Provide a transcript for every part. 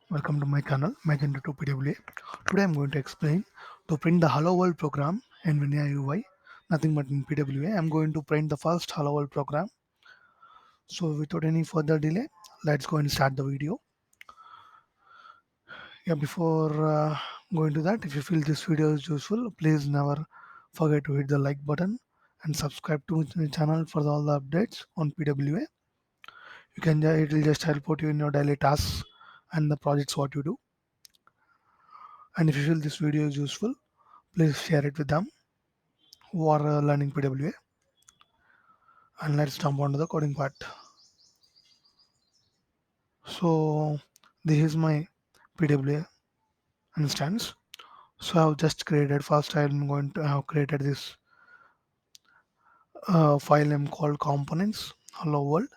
Welcome to my channel Magento to PWA. Today I'm going to explain to print the HelloWorld program in Vinaya UI, nothing but in PWA. I'm going to print the first HelloWorld program. So without any further delay, let's go and start the video. Yeah, before going to that, if you feel this video is useful, please never forget to hit the like button and subscribe to my channel for all the updates on PWA. It will just help out you in your daily tasks and the projects what you do. And if you feel this video is useful, please share it with them who are learning PWA. And let's jump onto the coding part. So this is my PWA instance. So I've just created first. I'm going to have created this file name called components hello world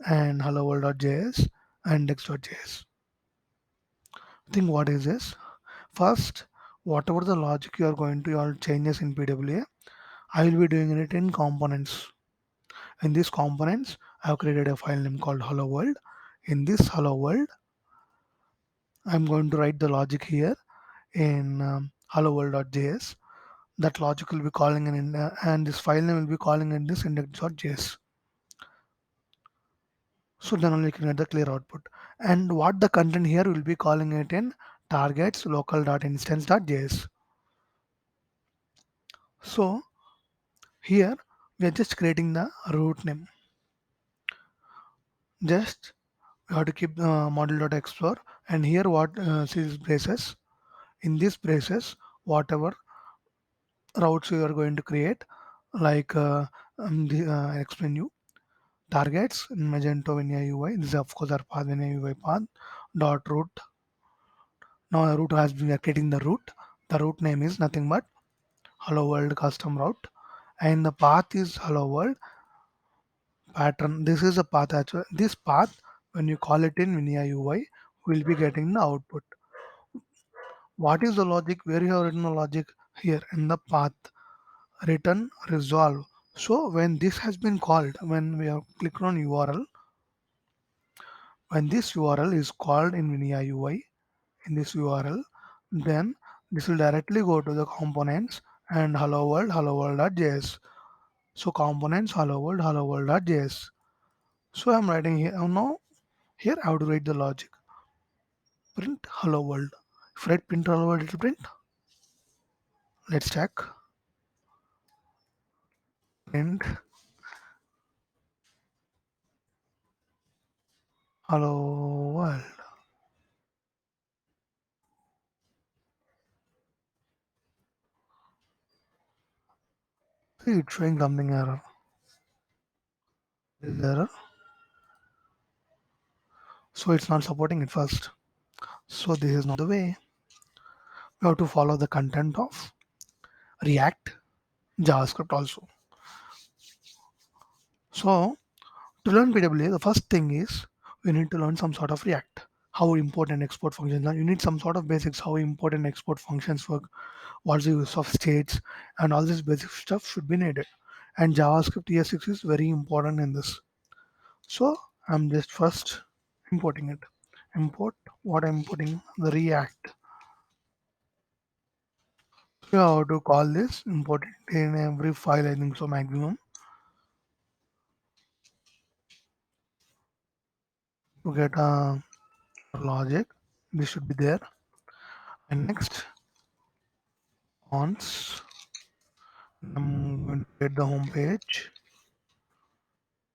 and hello world.js and index.js. Think what is this? First, whatever the logic you are going to all changes in PWA, I will be doing it in components. In these components, I have created a file name called hello world. In this hello world, I'm going to write the logic here in hello world.js. That logic will be calling and this file name will be calling in this index.js. So then only you can get the clear output. And what the content here will be calling it in targets local.instance.js. So here we are just creating the root name. Just we have to keep model.explore and here what is braces. In these braces, whatever routes you are going to create, like I explain you targets in magento Vinaya UI. This is of course our path Vinaya UI path dot root. Now the root has been creating the root. The root name is nothing but hello world custom route, and the path is hello world pattern. This is a path actually. This path when you call it in Vinaya UI, will be getting the output. What is the logic? Where you have written the logic here in the path return resolve. So when this has been called, when we have clicked on URL, when this URL is called in Vinaya UI, in this URL, then this will directly go to the components and hello world.js. So components hello world.js. So I'm writing here now. Here I have to write the logic. Print hello world. If I write print hello world, it will print. Let's check. Print hello world. See, it's showing something error. This is error. So it's not supporting it first. So this is not the way. We have to follow the content of React, JavaScript also. So to learn PWA, the first thing is we need to learn some sort of React. How import and export functions are. You need some sort of basics how import and export functions work, what's the use of states, and all this basic stuff should be needed. And JavaScript ES6 is very important in this. So I'm just first importing it. Import what I'm importing the React. So how to call this import it in every file I think so maximum to get a logic. This should be there. And next once I'm going to get the home page.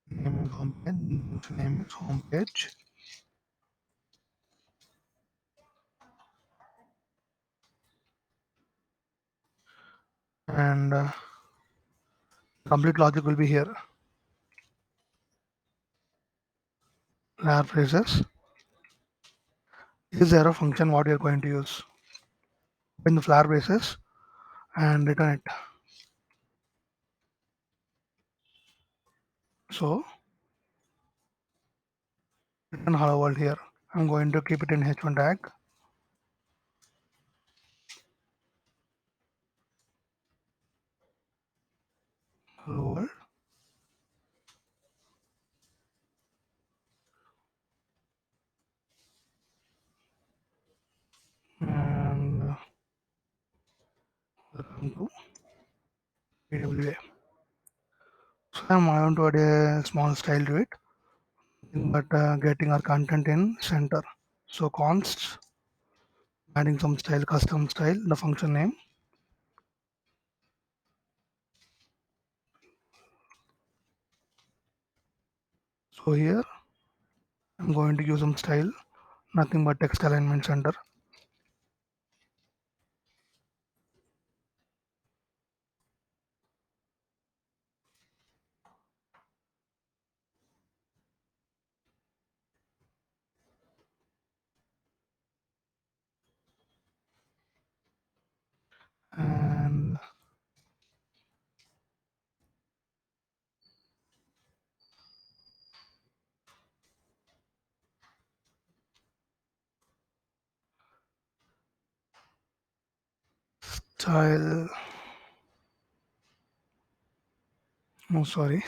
Name is home page. Name is home page. And complete logic will be here. Layer phrases. This is the arrow function what you're going to use. Open the flower braces and return it. So return hello world here. I'm going to keep it in h1 tag. Hello world. PWA. So I want to add a small style to it, but getting our content in center. So const, adding some style, custom style, the function name. So here I'm going to use some style, nothing but text alignment center. And style, no sorry,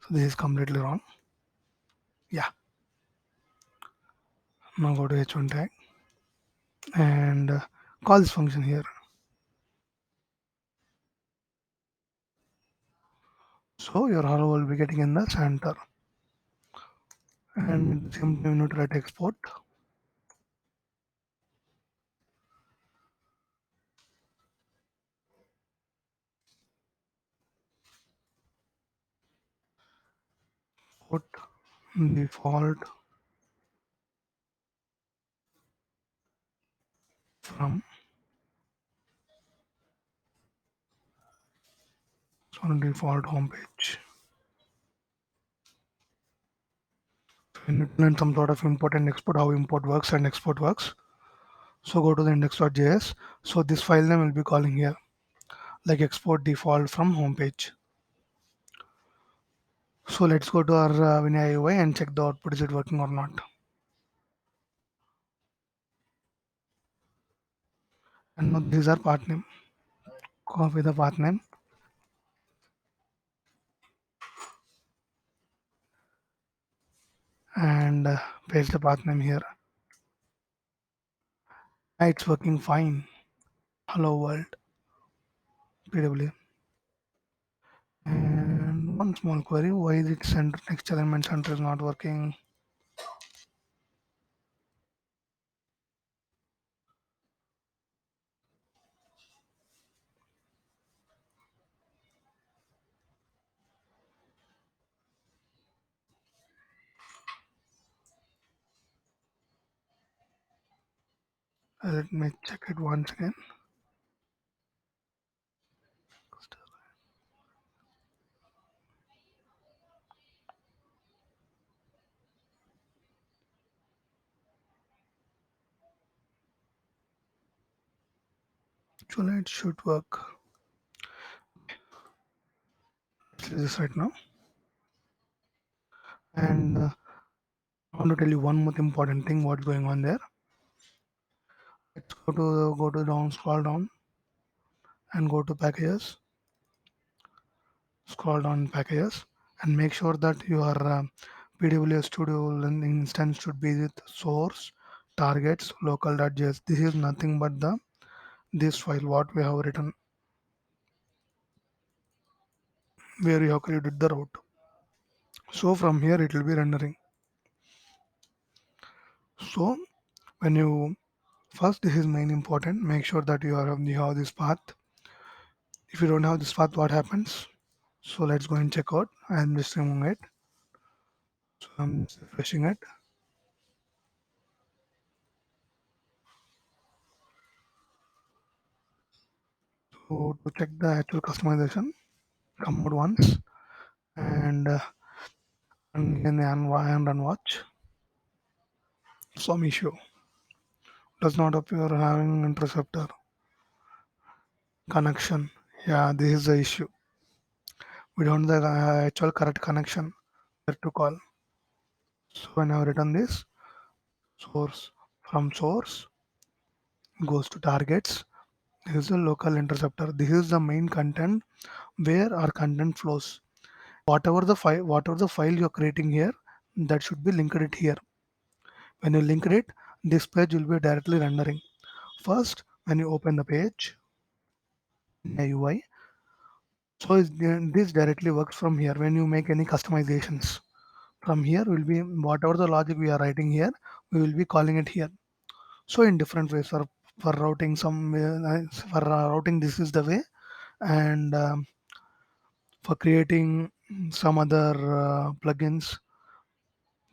so this is completely wrong. Yeah, now go to h1 tag and call this function here. So your hello will be getting in the center, and simply you need to write export. Put default from default homepage. So you need to learn some sort of import and export, how import works and export works. So go to the index.js. So this file name will be calling here like export default from homepage. So let's go to our Vinaya UI and check the output, is it working or not. And now this is our path name. Copy the path name and paste the path name here. It's working fine. Hello world PWA. And one small query, why is it center text element center is not working? Let me check it once again. Actually, it should work. Let's do this right now. And I want to tell you one more important thing. What's going on there? Let's go to down, scroll down, and go to packages. Scroll down packages, and make sure that your PWA Studio instance should be with source targets local.js. This is nothing but the this file what we have written where you have created the route. So from here it will be rendering. So when you first, this is main important, make sure that you have this path. If you don't have this path, what happens? So let's go and check out. I'm just removing it. So I'm just refreshing it. So to check the actual customization, come out once and and run watch. Some issue does not appear having interceptor connection. Yeah, this is the issue. We don't have the actual correct connection where to call. So when I return this source, from source goes to targets. This is the local interceptor. This is the main content where our content flows. Whatever the file you're creating here, that should be linked it here. When you link it, this page will be directly rendering. First, when you open the page, in a UI. So this directly works from here when you make any customizations. From here will be whatever the logic we are writing here, we will be calling it here. So in different ways for routing routing this is the way, and for creating some other plugins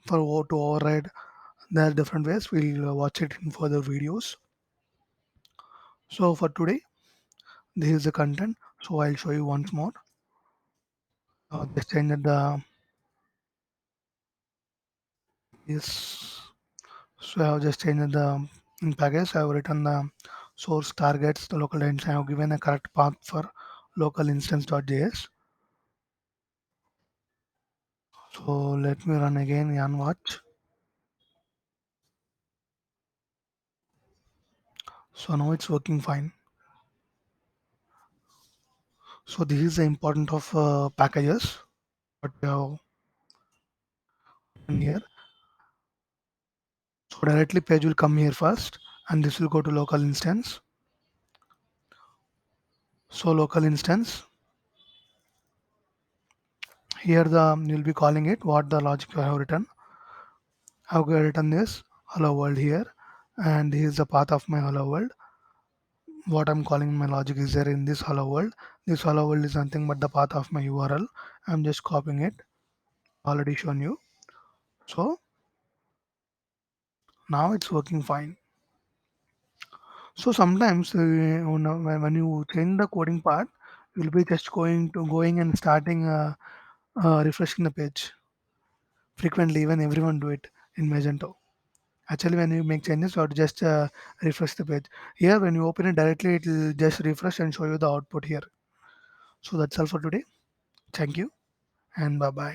to override, there are different ways. We'll watch it in further videos. So for today, this is the content. So I'll show you once more. Just change the is so I have just changed the in package. I have written the source targets, the local instance. I have given a correct path for local instance.js. So let me run again and watch. So now it's working fine. So this is the important of packages. What we have in here. So directly page will come here first, and this will go to local instance. So local instance. Here the you'll be calling it what the logic I have written. I have written this hello world here, and this is the path of my hello world. What I'm calling my logic is there in this hello world. This hello world is nothing but the path of my URL. I'm just copying it. Already shown you. So now it's working fine. So sometimes when you change the coding part, you'll be just going and starting refreshing the page frequently. Even everyone do it in Magento. Actually, when you make changes, or just refresh the page. Here, when you open it directly, it will just refresh and show you the output here. So that's all for today. Thank you and bye bye.